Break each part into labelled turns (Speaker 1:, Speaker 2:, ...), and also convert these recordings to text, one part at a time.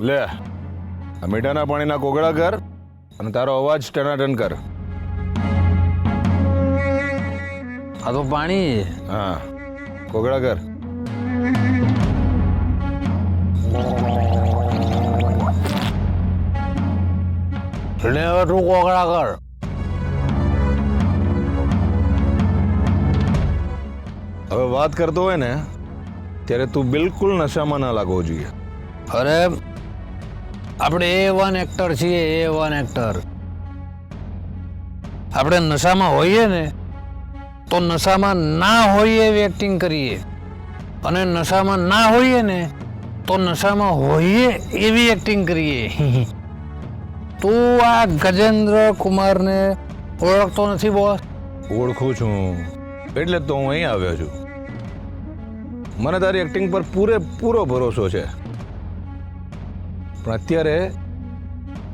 Speaker 1: લે આ મીઠાના પાણીના કોગળા કર અને તારો અવાજ ટનાટન કર.
Speaker 2: આ તો પાણી.
Speaker 1: હા, કોગળા કર.
Speaker 2: એટલે હવે તું કોગળા કર.
Speaker 1: હવે વાત કરતો હોય ને ત્યારે તું બિલકુલ નશામાં ના લાગવો જોઈએ.
Speaker 2: અરે આપણે A1 એક્ટર છીએ, A1 એક્ટર. આપણે નશામાં હોઈએ ને તો નશામાં ના હોઈએ એવી એક્ટિંગ કરીએ, અને નશામાં ના હોઈએ ને તો નશામાં હોઈએ એવી એક્ટિંગ કરીએ. તું આ ગજેન્દ્ર કુમારને ઓળખતો નથી બોસ?
Speaker 1: ઓળખું છું એટલે તો હું અહીં આવ્યો છું. મને તારી એક્ટિંગ પર પૂરેપૂરો ભરોસો છે, પણ અત્યારે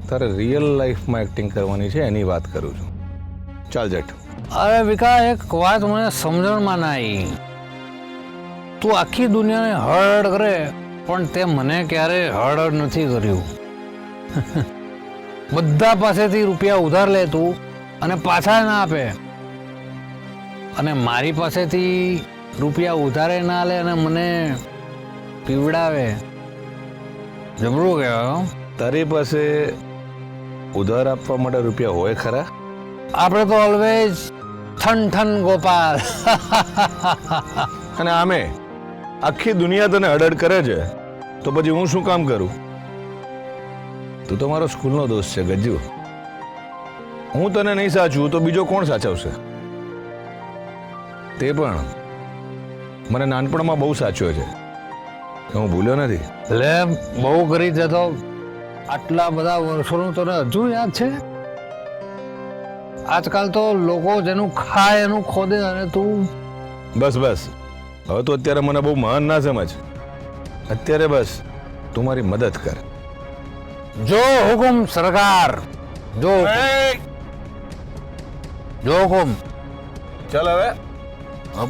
Speaker 1: તારે રિયલ લાઈફમાં એક્ટિંગ કરવાની છે એની વાત કરું છું. ચાલ જેઠ.
Speaker 2: અરે વિકા, એક વાત મને સમજણમાં ના આવી. તું આખી દુનિયાને હળ કરે પણ તે મને ક્યારે હળ નથી કર્યું. બધા પાસેથી રૂપિયા ઉધાર લે તું અને પાછા ના આપે, અને મારી પાસેથી રૂપિયા ઉધારે ના લે અને મને પીવડાવે. જબરું કહેવાય.
Speaker 1: તારી પાસે ઉધાર આપવા માટે રૂપિયા હોય ખરા?
Speaker 2: આપણે તો ઓલવેઝ ઠન ઠન ગોપાલ.
Speaker 1: અને આમે આખી દુનિયા તને અડડ કરે છે તો પછી હું શું કામ કરું? તું તો મારો સ્કૂલનો દોસ્ત છે ગજ્જુ. હું તને નહીં સાચું તો બીજો કોણ સાચવશે? તે પણ મને નાનપણમાં બહુ સાચ્યો છે, હું ભૂલ્યો નથી.
Speaker 2: એટલે બહુ કરી જતો. આટલા બધા વર્ષોનું તને હજુ યાદ છે? આજકાલ તો લોકો જેનું ખાય એનું ખોદે, અને તું
Speaker 1: બસ બસ, હવે તો અત્યારે મને બહુ મહાન ના સમજ. અત્યારે બસ તું મારી મદદ કર.
Speaker 2: જો હુકુમ સરકાર, જો હુકમ.
Speaker 1: ચાલ હવે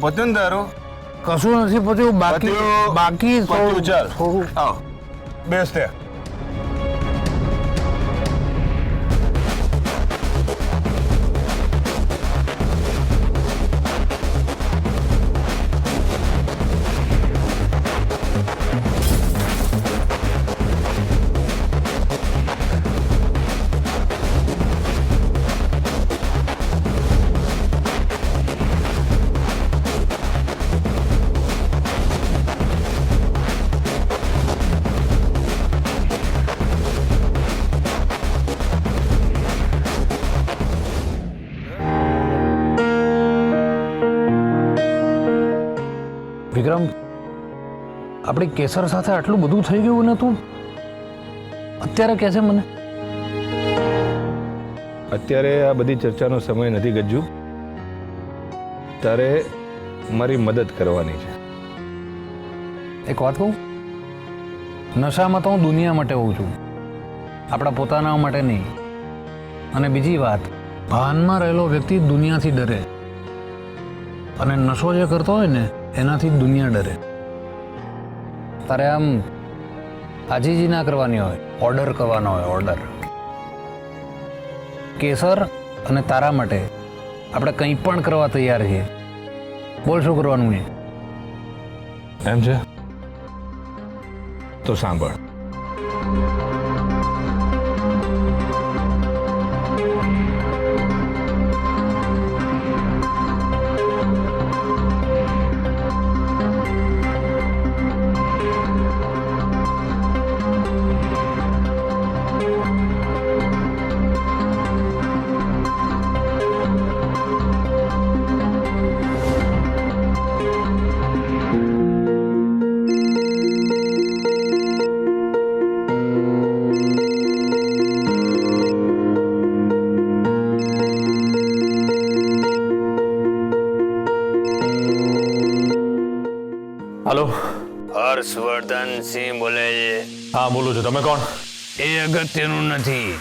Speaker 1: પત્યું ને તારું?
Speaker 2: કશું નથી પત્યું. બાકી
Speaker 1: પત્યું. ચાલ
Speaker 2: થોડું.
Speaker 1: આવ બેસ તે.
Speaker 2: વિક્રમ, આપણી કેસર સાથે આટલું બધું થઈ ગયું ને તું અત્યારે કહે છે મને?
Speaker 1: અત્યારે આ બધી ચર્ચાનો સમય નથી ગજ્જુ. તારે મારી મદદ કરવાની છે.
Speaker 2: એક વાત કહું, નશામાં તો હું દુનિયા માટે હોઉં છું, આપણા પોતાના માટે નહીં. અને બીજી વાત, ભાનમાં રહેલો વ્યક્તિ દુનિયાથી ડરે, અને નશો જે કરતો હોય ને એનાથી દુનિયા ડરે. તારે આમ આજીજી ના કરવાની હોય, ઓર્ડર કરવાનો હોય, ઓર્ડર. કેસર અને તારા માટે આપણે કંઈ પણ કરવા તૈયાર છીએ. બોલ શું કરવાનું છે?
Speaker 1: એમ છે તો સાંભળ.
Speaker 3: हेलो,
Speaker 2: હર્ષવર્ધન સિંહ બોલે છે.
Speaker 3: हाँ बोलो છો, તમે કોણ?
Speaker 2: એ અગત્યનું નથી.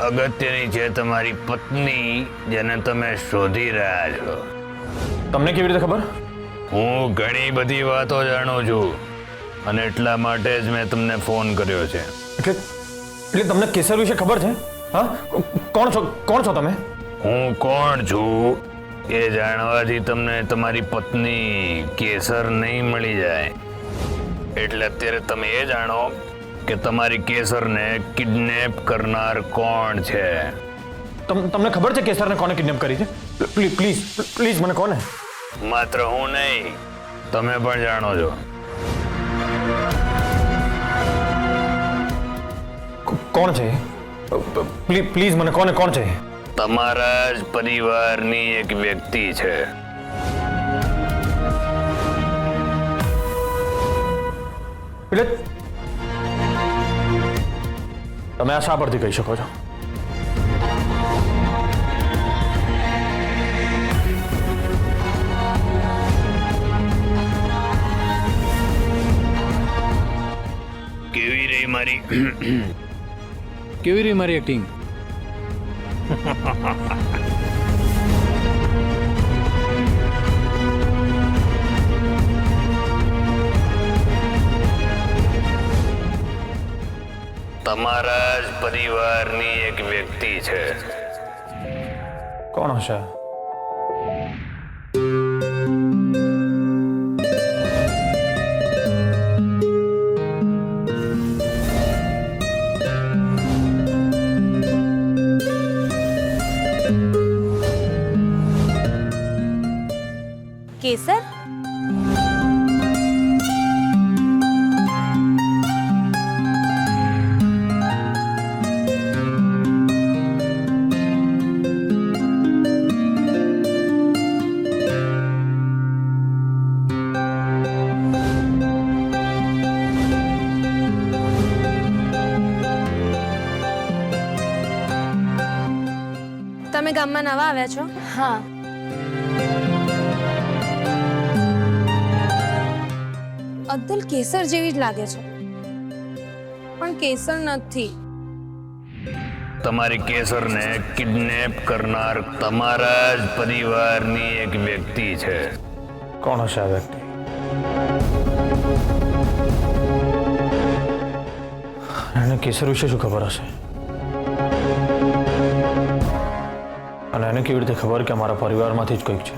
Speaker 2: અગત્યની છે તમારી પત્ની, જેને તમે શોધી રહ્યા છો.
Speaker 3: તમને કેવી રીતે ખબર?
Speaker 1: હું ઘણી બધી વાતો જાણું છું અને એટલા માટે જ મેં તમને ફોન કર્યો છે.
Speaker 3: એટલે તમને કેસર વિશે ખબર છે? હા, કોણ છો તમે?
Speaker 1: હું કોણ છું એ જાણવાથી તમને તમારી પત્ની કેસર નહીં મળી જાય. એટલે અત્યારે તમે એ જાણો કે તમારી કેસરને કિડનેપ કરનાર કોણ છે.
Speaker 3: તમને ખબર છે કેસરને કોને કિડનેપ કરી છે? પ્લીઝ મને કોને?
Speaker 1: માત્ર હું નહીં, તમે પણ જાણો છો.
Speaker 3: કોણ છે? પ્લીઝ મને કોણ છે?
Speaker 1: તમારા જ પરિવારની એક વ્યક્તિ છે.
Speaker 3: એટલે તમે આ શા પરથી કહી શકો છો?
Speaker 1: કેવી રહી મારી
Speaker 2: કેવી રહી મારી એક્ટિંગ?
Speaker 1: તમારા જ પરિવારની એક વ્યક્તિ છે.
Speaker 3: કોણ હશે?
Speaker 4: કેસર, તમે ગામમાં નવા આવ્યા છો?
Speaker 5: હા,
Speaker 4: અબ્દુલ કેસર જેવી જ લાગે છે, પણ કેસર નથી.
Speaker 1: તમારી કેસરને કિડનેપ કરનાર તમારા જ પરિવારની એક વ્યક્તિ છે.
Speaker 3: કોણ હશે આ વ્યક્તિ? એને કેસર વિશે શું ખબર હશે? અને એને કેવી રીતે ખબર કે અમારા પરિવારમાંથી જ કોઈક છે?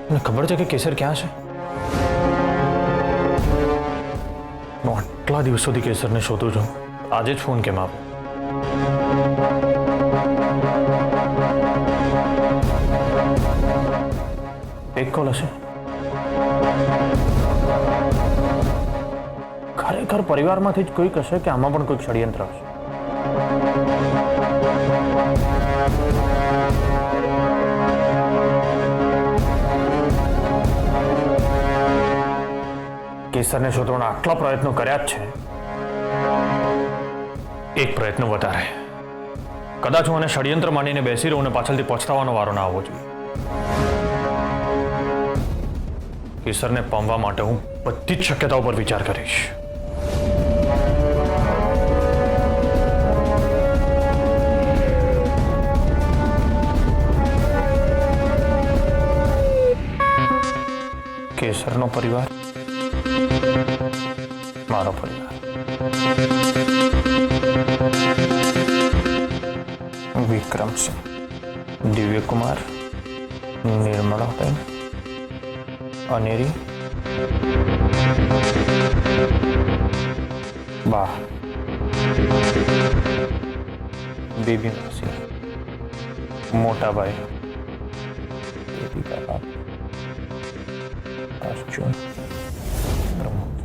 Speaker 3: એને ખબર છે કે કેસર ક્યાં છે? હું આટલા દિવસોથી કેસરને શોધું છું, આજે જ ફોન કેમ આપ્યો? એક કોલ હશે? ખરેખર પરિવારમાંથી જ કોઈક હશે કે આમાં પણ કોઈક ષડયંત્ર હશે? કેસરને શોધવાના આટલા પ્રયત્નો કર્યા જ છે, એક પ્રયત્ન વધારે. કદાચ હું આને ષડયંત્ર માનીને બેસી રહું ને પાછળથી પછતાવાનો વારો ના આવવો જોઈએ. કેસરને પામવા માટે હું બધી જ શક્યતાઓ પર વિચાર કરીશ. કેસરનો પરિવાર મારો પરિવાર. વિક્રમસિંહ, દિવ્યકુમાર, નિર્મળાબેન, અનેરી, બા, બેબી માસી, મોટા ભાઈ, બેબી કાકા, અર્જુન, પ્રમોદ.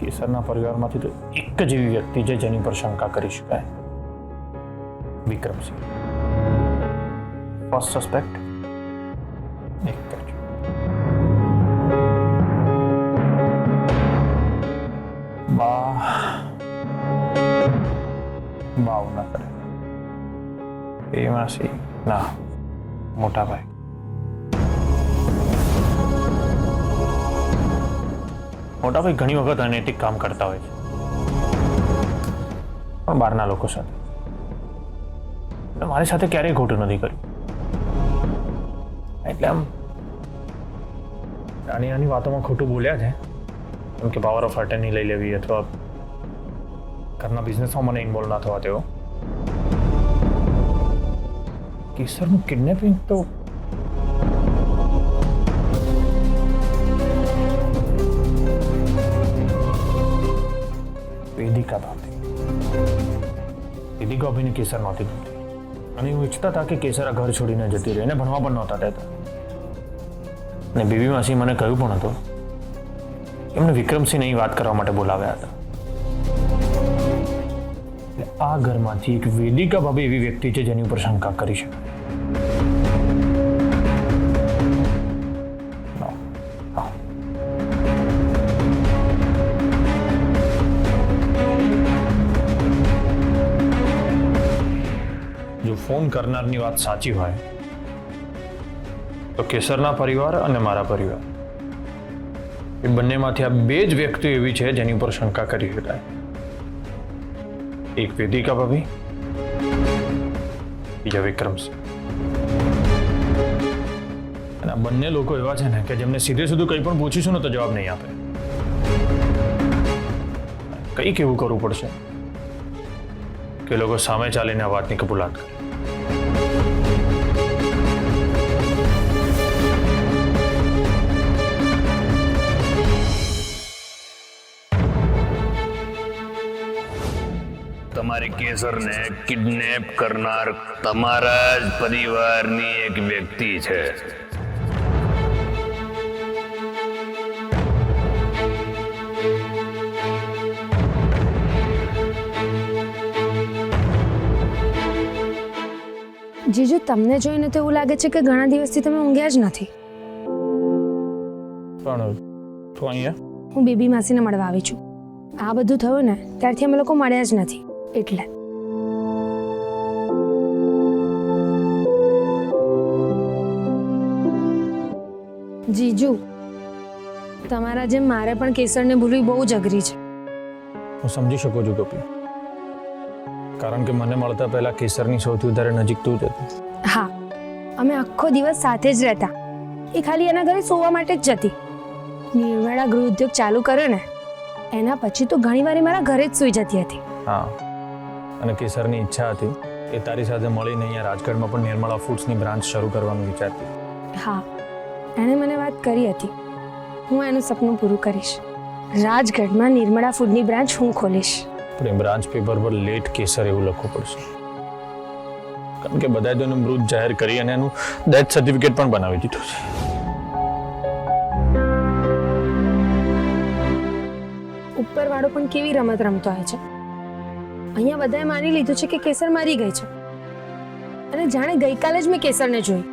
Speaker 3: કેસરના પરિવારમાંથી તો એક જ એવી વ્યક્તિ છે જેની પર શંકા કરી શકાય. વિક્રમસિંહ. ફર્સ્ટ સસ્પેક્ટ એક જ. બાવ ના કરે. એ માસી ના, મોટા ભાઈ. મોટા ભાઈ ઘણી વખત અનૈતિક કામ કરતા હોય છે, પણ બહારના લોકો સાથે. અને મારી સાથે ક્યારેય ખોટું નથી કર્યું. એટલે આમ નાની નાની વાતોમાં ખોટું બોલ્યા છે, જેમ કે પાવર ઓફ અટર્ની લઈ લેવી અથવા ઘરના બિઝનેસમાં મને ઇન્વોલ્વ ના થવા દેવો. કેસરનું કિડનેપિંગ તો વેદિકા ભાભી ભાભીને કેસર નહોતી ગમતી અને એવું ઈચ્છતા હતા કે કેસર આ ઘર છોડીને જતી રહે, એને ભણવા પણ નહોતા દેતા. અને બેબી માસી મને કહ્યું પણ હતું એમને વિક્રમસિંહને અહીં વાત કરવા માટે બોલાવ્યા હતા. એટલે આ ઘરમાંથી એક વેદિકા ભાભી એવી વ્યક્તિ છે જેની ઉપર શંકા કરી શકાય. જો ફોન કરનારની વાત સાચી હોય તો કેસરના પરિવાર અને મારા પરિવાર એ બંનેમાંથી આ બે જ વ્યક્તિઓ એવી છે જેની ઉપર શંકા કરી શકાય. એક વેદિકા ભાભી, બીજા વિક્રમસિંહ. અને આ બંને લોકો એવા છે ને કે જેમને સીધે સીધું કંઈ પણ પૂછીશું ને તો જવાબ નહીં આપે. કંઈક એવું કરવું પડશે કે લોકો સામે ચાલીને આ વાતની કબૂલાત કરે.
Speaker 1: તમારી કેસરને કિડનેપ કરનાર તમારા જ પરિવારની એક વ્યક્તિ છે.
Speaker 4: જીજુ, તમને જોઈને તો એવું લાગે છે કે ઘણા દિવસથી તમે ઊંઘ્યા જ નથી.
Speaker 3: પણ તું અહીંયા
Speaker 4: હું બેબી માસીને મળવા આવી છું. આ બધું થયું ને ત્યારથી અમે લોકો મળ્યા જ નથી એટલે. જીજુ, તમારા જેમ મારે પણ કેસરને ભૂલવી બહુ જ અઘરી છે.
Speaker 3: હું સમજી શકું છું ગોપી, કારણ કે મને મળતા પહેલા કેસરની સૌથી વધારે નજીક તું જ હતી.
Speaker 4: હા, અમે આખો દિવસ સાથે જ રહેતા. એ ખાલી એના ઘરે સોવા માટે જ જતી. નિર્વાળા ગૃહ ઉદ્યોગ ચાલુ કર્યો ને એના પછી તો ઘણીવાર મારા ઘરે જ સૂઈ જતી હતી.
Speaker 3: હા, અને કેસરની ઈચ્છા હતી એ તારી સાથે મળીને અહીંયા રાજગઢમાં પણ નિર્મળા ફૂડ્સની બ્રાન્ચ શરૂ કરવાનું વિચારતી.
Speaker 4: હા, એણે મને વાત કરી હતી. હું એનું સપનું પૂરું કરીશ. રાજગઢમાં નિર્મળા ફૂડની બ્રાન્ચ હું ખોલીશ.
Speaker 3: પણ એ બ્રાન્ચ પેપર પર લેટ કેસર એવું લખવું પડશે, કારણ કે બધાએ તેનું મૃત જાહેર કરી અને એનું ડેથ સર્ટિફિકેટ પણ બનાવી દીધું છે.
Speaker 4: ઉપરવાળો પણ કેવી રમત રમતો હોય છે. અહીંયા બધાએ માની લીધું છે કે કેસર મરી ગઈ છે અને જાણે ગઈકાલે જ મેં કેસરને જોઈ.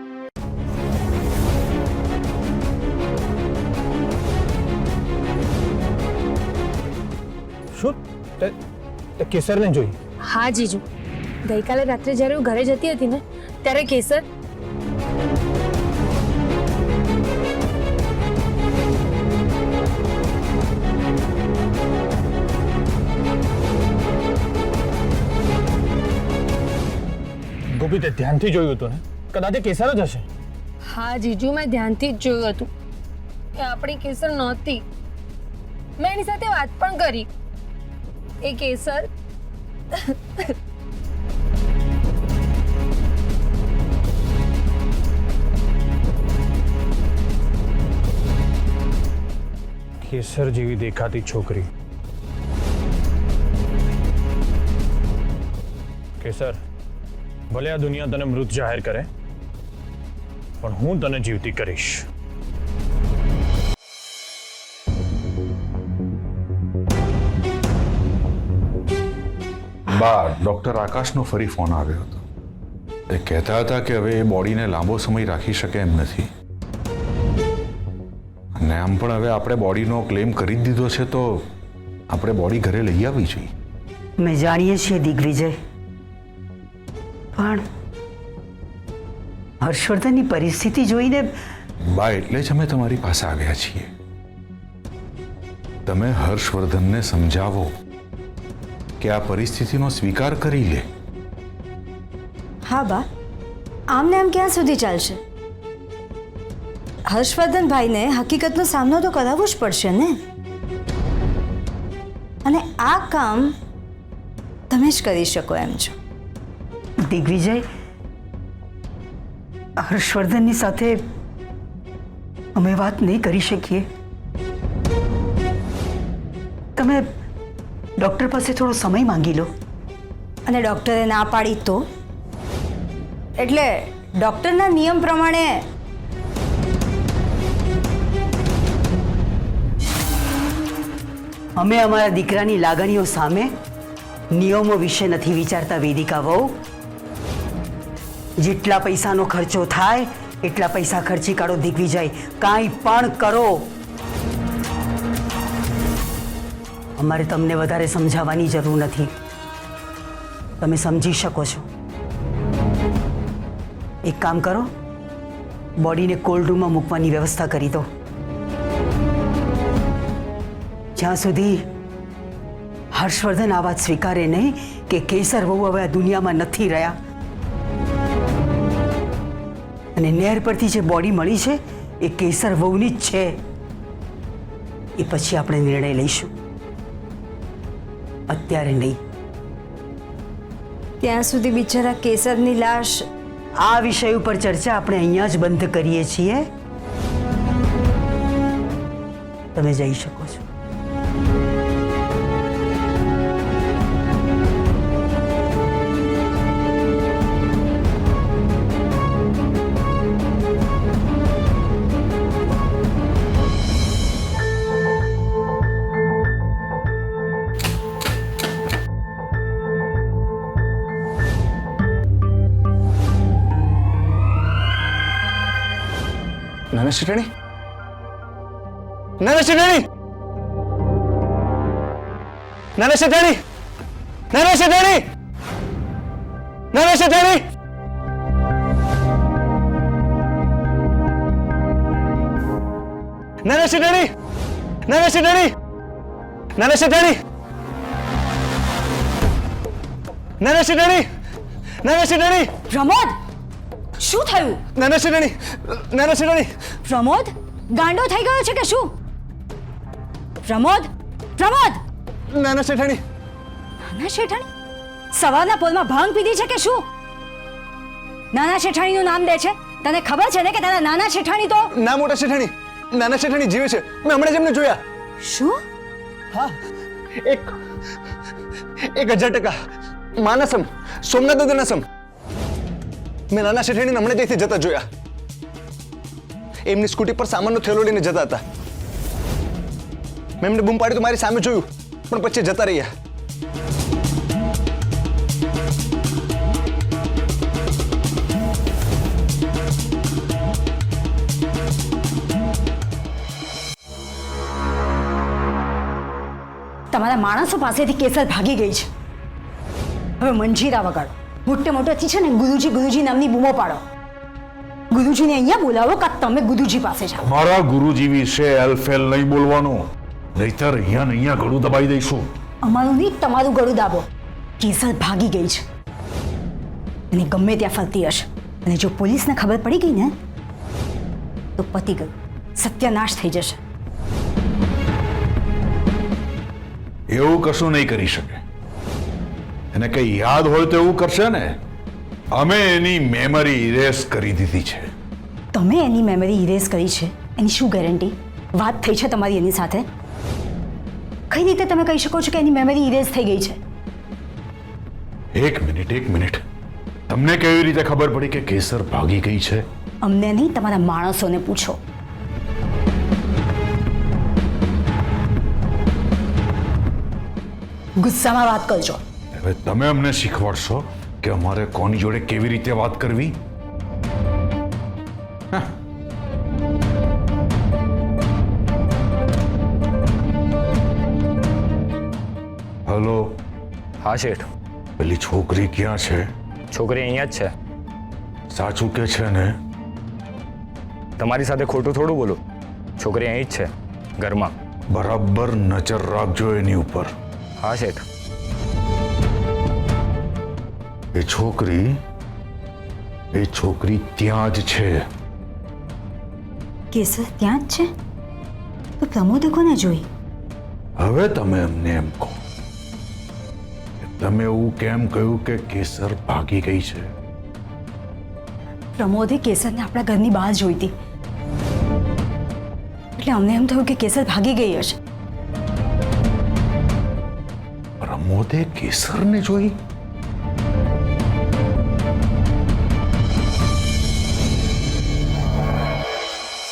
Speaker 3: શું તે કેસરને જોઈ?
Speaker 4: હા જીજુ, ગઈકાલે રાત્રે જ્યારે હું ઘરે જતી હતી ને ત્યારે કેસર
Speaker 3: ગોપી, તે ધ્યાનથી જોયું હતું ને? કદાચ એ કેસર જ હશે.
Speaker 4: હા જીજુ, મેં ધ્યાનથી જ જોયું હતું કે આપણી કેસર નહોતી. મેં એની સાથે વાત પણ કરી. એ કેસર
Speaker 3: કેસર જેવી દેખાતી છોકરી. કેસર, ભલે આ દુનિયા તને મૃત જાહેર કરે પણ હું તને જીવતી કરીશ.
Speaker 5: બા, ડૉક્ટર આકાશનો ફરી ફોન આવ્યો હતો. એ કહેતા હતા કે હવે એ બોડીને લાંબો સમય રાખી શકે એમ નથી, અને આમ પણ હવે આપણે બોડીનો ક્લેમ કરી જ દીધો છે તો આપણે બોડી ઘરે લઈ આવી જોઈએ.
Speaker 6: અમે જાણીએ છીએ દિગ્વિજય, પણ હર્ષવર્ધનની પરિસ્થિતિ જોઈને
Speaker 5: બા, એટલે જ અમે તમારી પાસે આવ્યા છીએ. તમે હર્ષવર્ધનને સમજાવો કે આ પરિસ્થિતિનો સ્વીકાર કરી લે.
Speaker 7: હા બા, આમને આમ ક્યાં સુધી ચાલશે? હર્ષવર્ધનભાઈને હકીકતનો સામનો તો કરાવવો જ પડશે ને. અને આ કામ તમે જ કરી શકો એમ છો.
Speaker 6: દિગ્વિજય, હર્ષવર્ધનની સાથે અમે વાત નહીં કરી શકીએ. તમે ડૉક્ટર પાસે થોડો સમય માંગી લો.
Speaker 7: અને ડૉક્ટરે ના પાડી તો? એટલે ડૉક્ટરના નિયમ પ્રમાણે
Speaker 6: અમે અમારા દીકરાની લાગણીઓ સામે નિયમો વિશે નથી વિચારતા વેદિકા વહુ. જેટલા પૈસાનો ખર્ચો થાય એટલા પૈસા ખર્ચી કાઢો દિગ્વિજય. કાંઈ પણ કરો. અમારે તમને વધારે સમજાવવાની જરૂર નથી. તમે સમજી શકો છો. એક કામ કરો, બોડીને કોલ્ડ રૂમમાં મૂકવાની વ્યવસ્થા કરી દો. જ્યાં સુધી હર્ષવર્ધન આ વાત સ્વીકારે નહીં કે કેસર વહુ હવે આ દુનિયામાં નથી રહ્યા અને નહેર પરથી જે બોડી મળી છે એ કેસર વહુની જ છે, એ પછી આપણે નિર્ણય લઈશું. અત્યારે નહીં.
Speaker 7: ત્યાં સુધી બિચારા કેસરની લાશ.
Speaker 6: આ વિષય ઉપર ચર્ચા આપણે અહીંયા જ બંધ કરીએ છીએ. તમે જઈ શકો છો.
Speaker 3: નાના શેઠાણી, નાના શેઠાણી, નાના શેઠાણી, નાના શેઠાણી, નાના શેઠાણી, નાના શેઠાણી, નાના શેઠાણી, નાના શેઠાણી, નાના શેઠાણી, નાના શેઠાણી.
Speaker 7: પ્રમોદ, શું થયું?
Speaker 3: નાના શેઠાણી, નાના શેઠાણી.
Speaker 7: પ્રમોદ, ગાંડો થઈ ગયો છે કે શું? પ્રમોદ, પ્રમોદ!
Speaker 3: નાના શેઠાણી.
Speaker 7: નાના શેઠાણી? સવારના પોલમાં ભાંગ પીધી છે કે શું? નાના શેઠાણીનું નામ દે છે. તને ખબર છે ને કે તારા નાના શેઠાણી તો
Speaker 3: ના મોટા શેઠાણી, નાના શેઠાણી જીવે છે. મેં હમણાં જ એમને જોયા.
Speaker 7: શું?
Speaker 3: હા, 1000%. માના સમ, સોમનાથ દાદાના સમ. મેં નાના શેઠાણીને હમણાં ત્યાંથી જતા જોયા. એમની સ્કૂટી પર સામાનનો થેલો લઈને જતા હતા. મેં એમને બૂમ પાડી તો મારી સામે જોયું, પણ પછી જતા રહ્યા.
Speaker 7: તમારા માણસો પાસેથી કેસર ભાગી ગઈ છે. હવે મંજીરા વગાડો. મોટે મોટેથી છે ને ગુરુજી ગુરુજી નામની બૂમો પાડો. ગુરુજીને અહીંયા બોલાવો કાં તમે ગુરુજી પાસે જાઓ.
Speaker 5: મારા ગુરુજી વિશે એલફેલ નહીં બોલવાનું, નહીતર અહીંયા ને અહીંયા ગળું દબાઈ દઈશું.
Speaker 7: અમારું નહીં, તમારું ગળું દાબો. કેસર ભાગી ગઈ છે અને ગમે ત્યાં ફરતી હશે. અને જો પોલીસને ખબર પડી ગઈ ને તો પતી ગયું, સત્યાનાશ થઈ જશે.
Speaker 5: એવું કશું નહીં કરી શકે. એને કઈ યાદ હોય તો એવું કરશે ને. અમે એની મેમરી ઇરેઝ કરી દીધી છે.
Speaker 7: તમે એની મેમરી ઇરેઝ કરી છે એની શું ગેરંટી? વાત થઈ છે તમારી એની સાથે? કઈ રીતે તમે કહી શકો છો કે એની મેમરી ઇરેઝ થઈ ગઈ છે?
Speaker 5: એક મિનિટ. તમને કેવી રીતે ખબર પડી કે કેસર ભાગી ગઈ છે?
Speaker 7: અમને નહીં, તમારા માણસોને પૂછો. ગુસ્સામાં વાત કરજો.
Speaker 5: હવે તમે અમને શીખવાડશો કે અમારે કોની જોડે કેવી રીતે વાત કરવી? હલો.
Speaker 8: હા શેઠ.
Speaker 5: પેલી છોકરી ક્યાં છે?
Speaker 8: છોકરી અહીંયા જ છે.
Speaker 5: સાચું કે છે ને?
Speaker 8: તમારી સાથે ખોટું થોડું બોલું. છોકરી અહીં જ છે, ઘરમાં.
Speaker 5: બરાબર નજર રાખજો એની ઉપર.
Speaker 8: હા શેઠ.
Speaker 5: એ છોકરી એ છોકરી ત્યાં જ છે.
Speaker 7: કેસર ત્યાં જ છે તો પ્રમોદે કોને જોઈ?
Speaker 5: હવે તમે અમને એમ કહો કે તમે એવું કેમ કહ્યું કે કેસર ભાગી ગઈ છે?
Speaker 7: પ્રમોદે કેસરને આપણા ઘરની બહાર જોઈતી એટલે અમને એમ થયું કે કેસર ભાગી ગઈ હશે.
Speaker 5: પ્રમોદે કેસરને જોઈ?